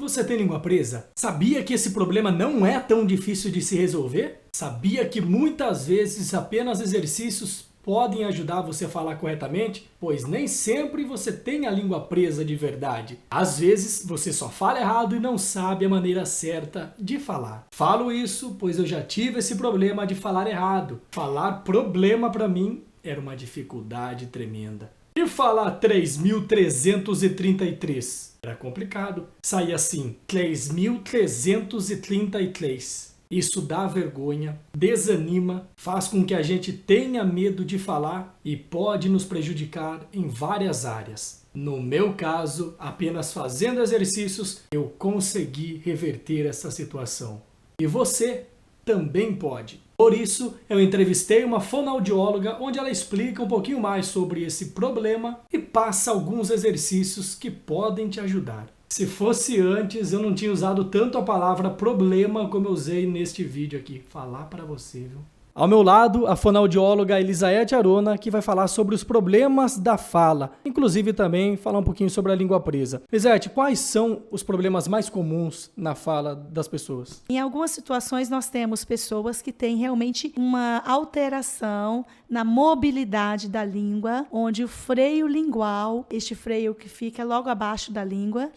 Você tem língua presa? Sabia que esse problema não é tão difícil de se resolver? Sabia que muitas vezes apenas exercícios podem ajudar você a falar corretamente? Pois nem sempre você tem a língua presa de verdade. Às vezes você só fala errado e não sabe a maneira certa de falar. Falo isso pois eu já tive esse problema de falar errado. Falar problema para mim era uma dificuldade tremenda. E falar 3.333? Era complicado. Saía assim, 3.333. Isso dá vergonha, desanima, faz com que a gente tenha medo de falar e pode nos prejudicar em várias áreas. No meu caso, apenas fazendo exercícios, eu consegui reverter essa situação. E você também pode. Por isso, eu entrevistei uma fonoaudióloga onde ela explica um pouquinho mais sobre esse problema e passa alguns exercícios que podem te ajudar. Se fosse antes, eu não tinha usado tanto a palavra problema como eu usei neste vídeo aqui. Falar para você, viu? Ao meu lado, a fonoaudióloga Elisaete Arona, que vai falar sobre os problemas da fala, inclusive também falar um pouquinho sobre a língua presa. Elisaete, quais são os problemas mais comuns na fala das pessoas? Em algumas situações nós temos pessoas que têm realmente uma alteração na mobilidade da língua, onde o freio lingual, este freio que fica logo abaixo da língua,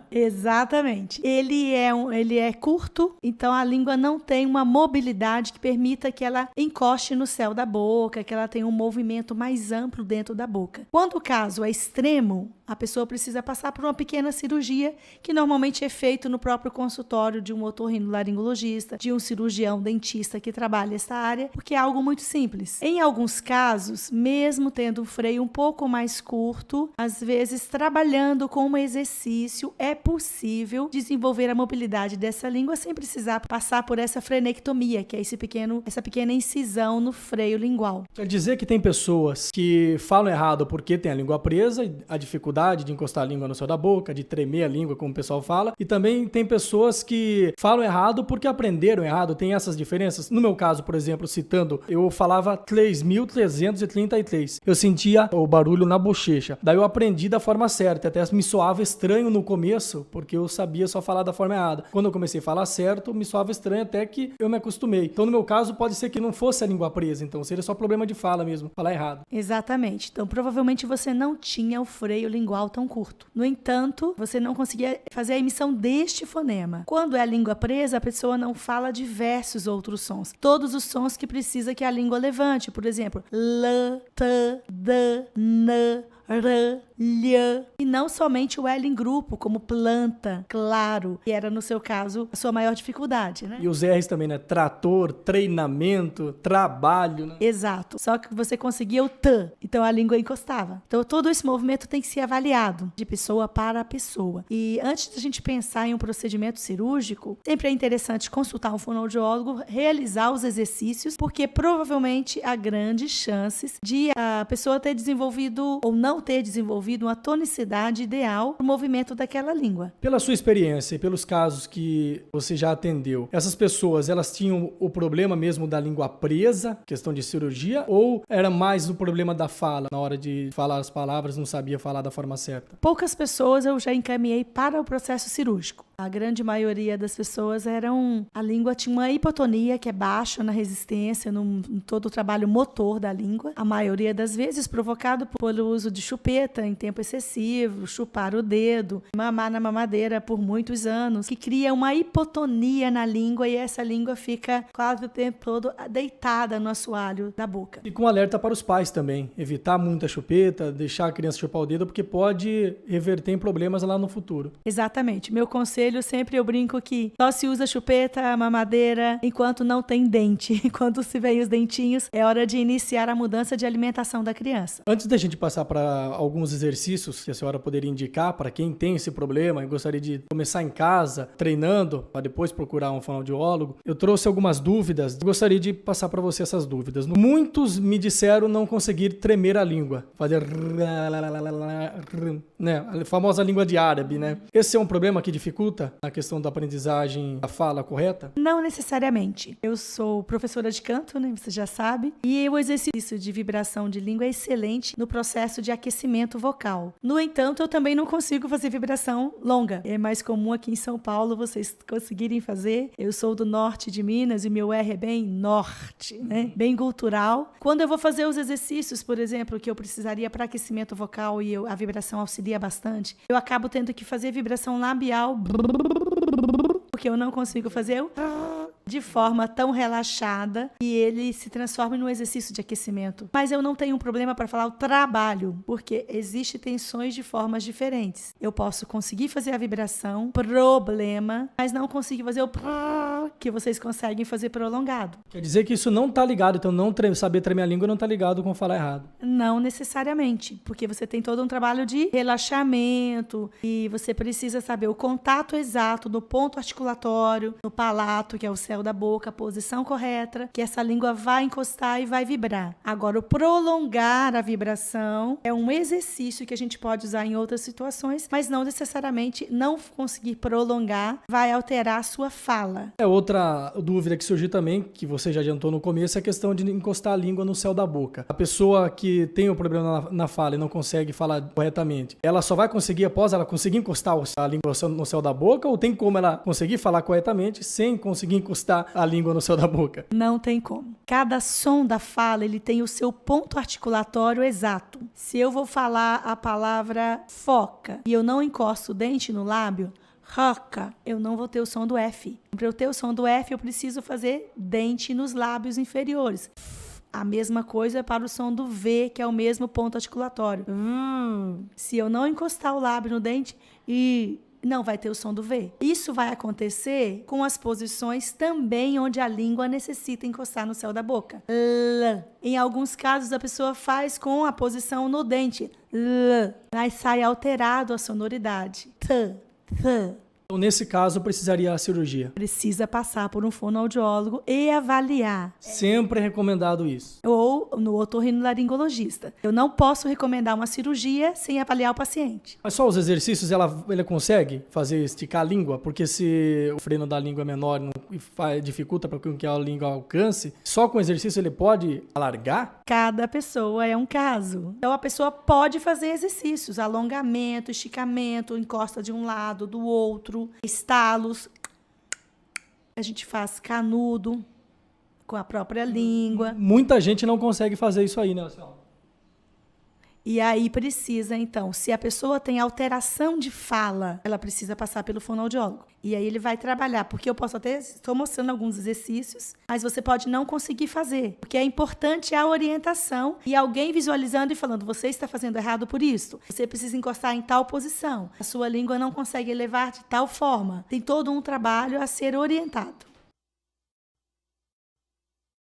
exatamente. Ele é curto, então a língua não tem uma mobilidade que permita que ela encoste no céu da boca, que ela tenha um movimento mais amplo dentro da boca. Quando o caso é extremo, a pessoa precisa passar por uma pequena cirurgia, que normalmente é feito no próprio consultório de um otorrinolaringologista, de um cirurgião dentista que trabalha essa área, porque é algo muito simples. Em alguns casos, mesmo tendo um freio um pouco mais curto, às vezes trabalhando com um exercício, é possível desenvolver a mobilidade dessa língua sem precisar passar por essa frenectomia, que é essa pequena incisão no freio lingual. Quer dizer que tem pessoas que falam errado porque tem a língua presa e a dificuldade de encostar a língua no céu da boca, de tremer a língua, como o pessoal fala, e também tem pessoas que falam errado porque aprenderam errado, tem essas diferenças. No meu caso, por exemplo, citando, eu falava 3.333. Eu sentia o barulho na bochecha. Daí eu aprendi da forma certa, até me soava estranho no começo, porque eu sabia só falar da forma errada. Quando eu comecei a falar certo, me soava estranho até que eu me acostumei. Então, no meu caso, pode ser que não fosse a língua presa, então seria só problema de fala mesmo, falar errado. Exatamente. Então, provavelmente você não tinha o freio lingual tão curto. No entanto, você não conseguia fazer a emissão deste fonema. Quando é a língua presa, a pessoa não fala diversos outros sons. Todos os sons que precisa que a língua levante. Por exemplo, l, t, d, n, r, lh, e não somente o L em grupo, como planta, claro, que era, no seu caso, a sua maior dificuldade, né? E os R's também, né? Trator, treinamento, trabalho, né? Exato. Só que você conseguia o T, então a língua encostava. Então todo esse movimento tem que ser avaliado de pessoa para pessoa. E antes de a gente pensar em um procedimento cirúrgico, sempre é interessante consultar um fonoaudiólogo, realizar os exercícios, porque provavelmente há grandes chances de a pessoa ter desenvolvido ou não ter desenvolvido uma tonicidade ideal para o movimento daquela língua. Pela sua experiência e pelos casos que você já atendeu, essas pessoas, elas tinham o problema mesmo da língua presa, questão de cirurgia, ou era mais o problema da fala, na hora de falar as palavras, não sabia falar da forma certa? Poucas pessoas eu já encaminhei para o processo cirúrgico. A grande maioria das pessoas a língua tinha uma hipotonia, que é baixa na resistência, em todo o trabalho motor da língua. A maioria das vezes provocado pelo uso de chupeta em tempo excessivo, chupar o dedo, mamar na mamadeira por muitos anos, que cria uma hipotonia na língua e essa língua fica quase o tempo todo deitada no assoalho da boca. E com alerta para os pais também, evitar muita chupeta, deixar a criança chupar o dedo, porque pode reverter em problemas lá no futuro. Exatamente. Meu conselho sempre eu brinco que só se usa chupeta, mamadeira, enquanto não tem dente. Quando se vem os dentinhos, é hora de iniciar a mudança de alimentação da criança. Antes da gente passar para alguns exercícios que a senhora poderia indicar para quem tem esse problema e gostaria de começar em casa, treinando, para depois procurar um fonoaudiólogo, eu trouxe algumas dúvidas. Gostaria de passar para você essas dúvidas. Muitos me disseram não conseguir tremer a língua, fazer né, a famosa língua de árabe, né? Esse é um problema que dificulta dificulta na questão da aprendizagem da fala correta? Não necessariamente. Eu sou professora de canto, né? Você já sabe. E o exercício de vibração de língua é excelente no processo de aquecimento vocal. No entanto, eu também não consigo fazer vibração longa. É mais comum aqui em São Paulo vocês conseguirem fazer. Eu sou do norte de Minas e meu R é bem norte, né? Bem cultural. Quando eu vou fazer os exercícios, por exemplo, que eu precisaria para aquecimento vocal e a vibração auxilia bastante, eu acabo tendo que fazer vibração labial, porque eu não consigo fazer de forma tão relaxada e ele se transforma num exercício de aquecimento. Mas eu não tenho um problema para falar o trabalho, porque existem tensões de formas diferentes. Eu posso conseguir fazer a vibração, problema, mas não consigo fazer o que vocês conseguem fazer prolongado. Quer dizer que isso não está ligado, então não saber tremer a língua não está ligado com falar errado. Não necessariamente, porque você tem todo um trabalho de relaxamento e você precisa saber o contato exato no ponto articulatório, no palato, que é o céu da boca, a posição correta, que essa língua vai encostar e vai vibrar. Agora, o prolongar a vibração é um exercício que a gente pode usar em outras situações, mas não necessariamente não conseguir prolongar vai alterar a sua fala. Outra dúvida que surgiu também, que você já adiantou no começo, é a questão de encostar a língua no céu da boca. A pessoa que tem um problema na fala e não consegue falar corretamente, ela só vai conseguir, após ela conseguir encostar a língua no céu da boca, ou tem como ela conseguir falar corretamente sem conseguir encostar a língua no céu da boca? Não tem como. Cada som da fala, ele tem o seu ponto articulatório exato. Se eu vou falar a palavra foca e eu não encosto o dente no lábio, roca, eu não vou ter o som do F. Para eu ter o som do F, eu preciso fazer dente nos lábios inferiores. A mesma coisa para o som do V, que é o mesmo ponto articulatório. Se eu não encostar o lábio no dente, não vai ter o som do V. Isso vai acontecer com as posições também onde a língua necessita encostar no céu da boca. Em alguns casos, a pessoa faz com a posição no dente. Aí sai alterado a sonoridade. Então, nesse caso, precisaria a cirurgia. Precisa passar por um fonoaudiólogo e avaliar. Sempre é recomendado isso. Ou no otorrinolaringologista. Eu não posso recomendar uma cirurgia sem avaliar o paciente. Mas só os exercícios ele consegue fazer esticar a língua? Porque se o freno da língua é menor e dificulta para que a língua alcance, só com exercício ele pode alargar? Cada pessoa é um caso. Então a pessoa pode fazer exercícios, alongamento, esticamento, encosta de um lado, do outro, estalos. A gente faz canudo com a própria língua. Muita gente não consegue fazer isso aí, né, senhora? E aí precisa, então, se a pessoa tem alteração de fala, ela precisa passar pelo fonoaudiólogo. E aí ele vai trabalhar, porque eu posso até, estou mostrando alguns exercícios, mas você pode não conseguir fazer. Porque é importante a orientação e alguém visualizando e falando, você está fazendo errado por isso. Você precisa encostar em tal posição. A sua língua não consegue elevar de tal forma. Tem todo um trabalho a ser orientado.